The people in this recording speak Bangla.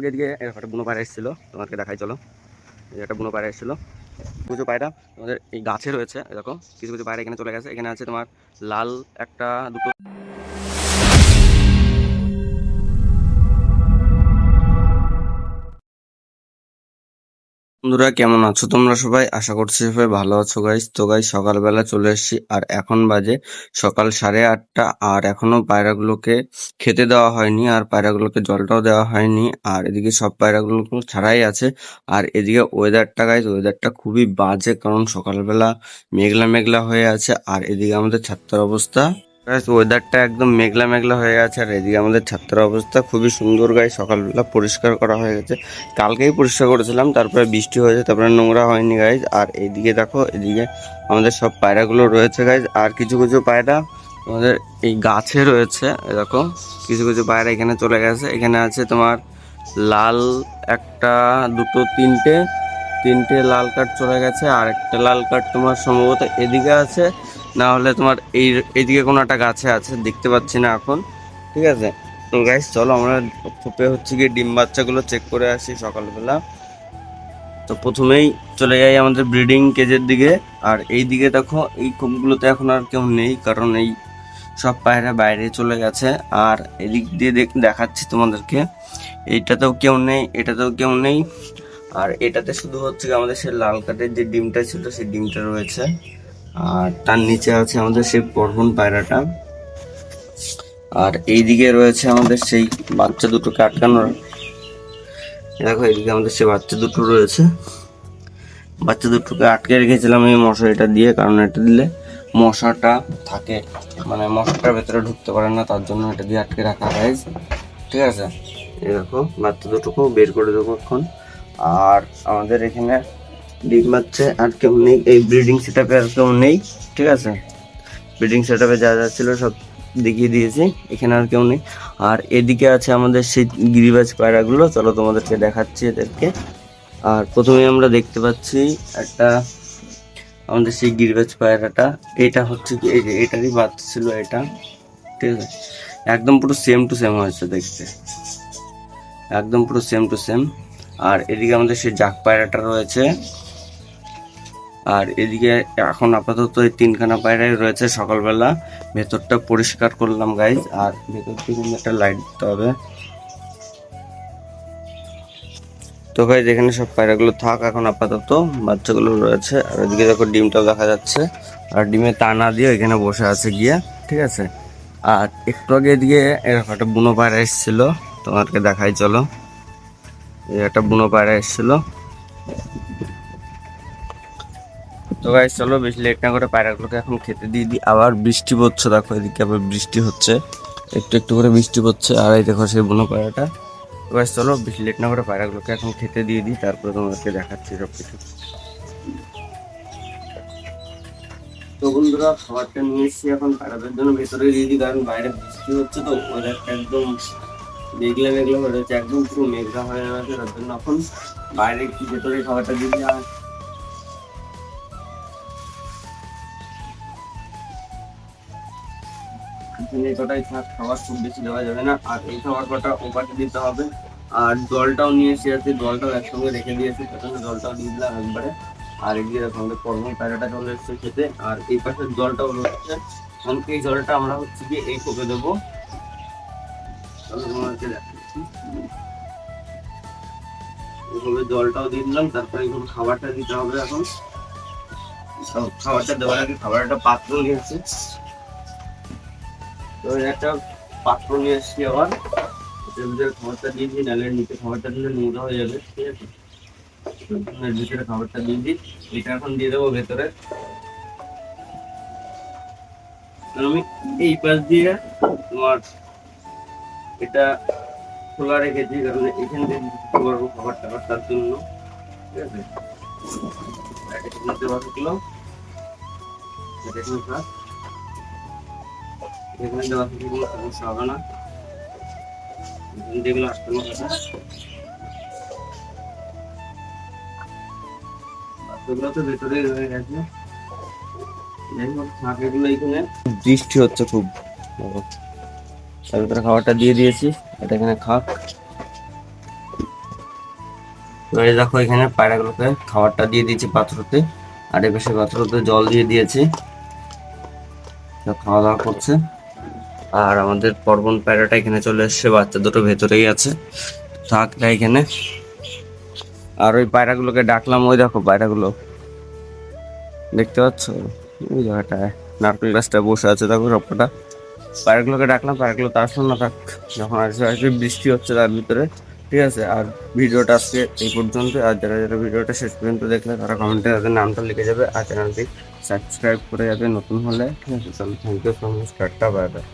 এদিকে একটা বুনো পায়রা এসেছিল, তোমাকে দেখাই চলো। একটা বুনো পায়রা এসেছিল, কিছু পায়রা আমাদের এই গাছে রয়েছে। এরকম কিছু কিছু পায়রা এখানে চলে গেছে। এখানে আছে তোমার লাল একটা দুটো। বন্ধুরা কেমন আছো তোমরা সবাই? আশা করছি সবাই ভালো আছো গাইস। তো গাইস সকালবেলা চলে এসেছি, আর এখন বাজে সকাল 8:30। আর এখনো পায়রাগুলোকে খেতে দেওয়া হয়নি, আর পায়রাগুলোকে জলটাও দেওয়া হয়নি। আর এদিকে সব পায়রাগুলো ছাড়াই আছে। আর এদিকে ওয়েদারটা গাইস, ওয়েদারটা খুবই বাজে, কারণ সকালবেলা মেঘলা মেঘলা হয়ে আছে। আর এদিকে আমাদের ছাত্র অবস্থা গাইস, ওয়েদারটা একদম মেঘলা মেঘলা হয়ে আছে। আর এদিকে আমাদের ছাত্র অবস্থা খুবই সুন্দর গাইস, সকালবেলা পরিষ্কার করা হয়ে গেছে। কালকেই পরিষ্কার করেছিলাম, তারপরে বৃষ্টি হয়েছে, তারপরে নোংরা হয়নি গাইজ। আর এইদিকে দেখো, এদিকে আমাদের সব পায়রাগুলো রয়েছে গাইজ। আর কিছু কিছু পায়রা আমাদের এই গাছে রয়েছে। দেখো কিছু কিছু পায়রা এখানে চলে গেছে। এখানে আছে তোমার লাল একটা দুটো তিনটে তিনটে লাল কার্ড চলে গেছে। আর একটা লাল কার্ড তোমার সম্ভবত এদিকে আছে, না হলে তোমার এইদিকে কোনো একটা গাছে আছে, দেখতে পাচ্ছি না এখন। ঠিক আছে, তো গাইস চলো আমরা খোপে হচ্ছে গিয়ে ডিম বাচ্চাগুলো চেক করে আসি সকালবেলা। তো প্রথমেই চলে যাই আমাদের ব্রিডিং কেজের দিকে। আর এই দিকে দেখো, এই খোপগুলোতে এখন আর কেউ নেই, কারণ এই সব পায়রা বাইরে চলে গেছে। আর এদিক দিয়ে দেখাচ্ছি তোমাদেরকে, এইটাতেও কেউ নেই, এটাতেও কেউ নেই। আর এটাতে শুধু হচ্ছে গিয়ে আমাদের সেই লাল কাঠের যে ডিমটা ছিল, সেই ডিমটা রয়েছে। আর তার নিচে আছে আমাদের সেই পরবন পায়রাটা। আর এইদিকে রয়েছে আমাদের সেই বাচ্চা দুটোকে আটকানোর। দেখো এইদিকে আমাদের সেই বাচ্চা দুটো রয়েছে, বাচ্চা দুটোকে আটকে রেখেছিলাম এই মশারিটা দিয়ে, কারণ এটা দিলে মশাটা থাকে, মানে মশাটার ভেতরে ঢুকতে পারে না, তার জন্য এটা দিয়ে আটকে রাখা হয়। ঠিক আছে, এই দেখো বাচ্চা দুটোকেও বের করে দেবো এখন। আর আমাদের এখানে ডিম বাচ্চা আর কেউ নেই, এই ব্রিডিং সেট আপে আর কেউ নেই। ঠিক আছে, ব্রিডিং সেট আপে যা যা ছিল সব দেখিয়ে দিয়েছি, এখানে আর কেউ নেই। আর এদিকে আছে আমাদের সেই গিরিবাজ পায়রাগুলো, চলো তোমাদেরকে দেখাচ্ছি এদেরকে। আর প্রথমে আমরা দেখতে পাচ্ছি একটা আমাদের সেই গিরিবাজ পায়রাটা। এটা হচ্ছে কি, এই যে এটারই বাচ্চা ছিল এটা। ঠিক আছে, একদম পুরো সেম টু সেম হয়েছে দেখতে, একদম পুরো সেম টু সেম। আর এদিকে আমাদের সেই জাক পায়রাটা রয়েছে। আর এদিকে এখন আপাতত এই তিনখানা পায়রাই রয়েছে। সকালবেলা ভেতরটা পরিষ্কার করলাম গাইজ। আর ভেতর থেকে একটা লাইট দিতে হবে। তো গাইজ এখানে সব পায়রাগুলো থাক এখন আপাতত, বাচ্চাগুলো রয়েছে। আর এদিকে দেখো ডিমটাও দেখা যাচ্ছে, আর ডিমে তা না দিয়ে এখানে বসে আছে গিয়ে। ঠিক আছে, আর একটু আগে এদিকে এরকম একটা বুনো পায়রা এসেছিল, তোমাদেরকে দেখাই চলো। এই একটা বুনো পায়রা এসেছিল। তো গাইস চলো বেশি লেট না করে পায়রাগুলোকে এখন খেতে দিয়ে দিই। আবার বৃষ্টি পড়ছে, দেখো এদিকে আবার বৃষ্টি হচ্ছে, একটু একটু করে বৃষ্টি পড়ছে। আর এই দেখো সেই বুনো পায়রাটা। তো গাইস চলো বেশি লেট না করে পায়রাগুলোকে এখন খেতে দিয়ে দিই, তারপরে তোমাদেরকে দেখাচ্ছি সব কিছু। তো বন্ধুরা খাবারটা নিয়ে এসেছি, এখন পায়রাদের জন্য ভেতরে দিয়ে দিই, কারণ বাইরে বৃষ্টি হচ্ছে। তো ওয়েদারটা একদম মেঘলা মেঘলা হয়ে রয়েছে, একদম পুরো মেঘলা হয়ে রয়েছে, তার জন্য এখন বাইরে একটু ভেতরে খাবারটা দিয়ে দিই। আর এই কটাই থাক, খাবার খুব বেশি দেওয়া যাবে না। আর এই খাবার কটা ওপাশে দিতে হবে। আর জলটাও নিয়ে এসে আছে, জলটাও একসঙ্গে রেখে দিয়েছি, প্রথমে জলটাও দিয়ে দিলাম একবারে। আর এদিকে দেখো আমাদের পরবর্তী পায়রাটা চলে এসছে খেতে। আর এই পাশের জলটাও রয়েছে, কারণ এই জলটা আমরা হচ্ছে গিয়ে এই কোপে দেবো। তোমাদেরকে দেখাচ্ছি, এইভাবে জলটাও দিয়ে দিলাম, তারপরে এইভাবে খাবারটা দিতে হবে। এখন খাবারটা দেওয়ার আগে খাবার একটা পাত্র নিয়েছি, তো একটা পাত্র নিয়ে এসছি আবার। এর ভিতরে খাবারটা দিয়ে দিই, নাহলে নিচে খাবারটা দিলে নোংরা হয়ে যাবে। ঠিক আছে, এর ভিতরে খাবারটা দিয়ে দিই। এটা এখন দিয়ে দেবো ভেতরে। আমি এই পাশ দিয়ে তোমার এটা খোলা রেখেছি, কারণ এখান থেকে দিতে পারবো খাবার টাবার, তার জন্য। ঠিক আছে, এখানে দেওয়া থাকলো, এখানে থাক, এখানে দেওয়া থাকলে কোনো সমস্যা হবে না, যেগুলো আটকানো কথা বাচ্চাগুলো তো ভেতরে রয়ে গেছে। যাই হোক থাক এগুলো। এখানে বৃষ্টি হচ্ছে খুব, তার ভিতরে খাবারটা দিয়ে দিয়েছি, এটা এখানে খাক। তো এই দেখো এখানে পায়রাগুলোকে খাবারটা দিয়ে দিয়েছি পাত্রতে, আর এ পাশে পাত্রতে জল দিয়ে দিয়েছি, খাওয়া দাওয়া করছে। আর আমাদের পর্বন পায়রাটা এখানে চলে এসছে, বাচ্চা দুটো ভেতরেই আছে, থাক এখানে। আর ওই পায়রাগুলোকে ডাকলাম, ওই দেখো পায়রাগুলো দেখতে পাচ্ছ, ওই জায়গাটায় নারকেল গাছটা বসে আছে দেখো সবকটা। পায়রাগুলোকে ডাকলাম, পায়রাগুলো তার আসলো না, থাক, যখন আসবে আসবে, বৃষ্টি হচ্ছে তার ভিতরে। ঠিক আছে, আর ভিডিওটা আজকে এই পর্যন্ত। আর যারা যারা ভিডিওটা শেষ পর্যন্ত দেখলে তারা কমেন্টে তাদের নামটা লিখে যাবে, আর চ্যানেলটি সাবস্ক্রাইব করে যাবে নতুন হলে। ঠিক আছে, চলো, thank you so much, tata, bye by.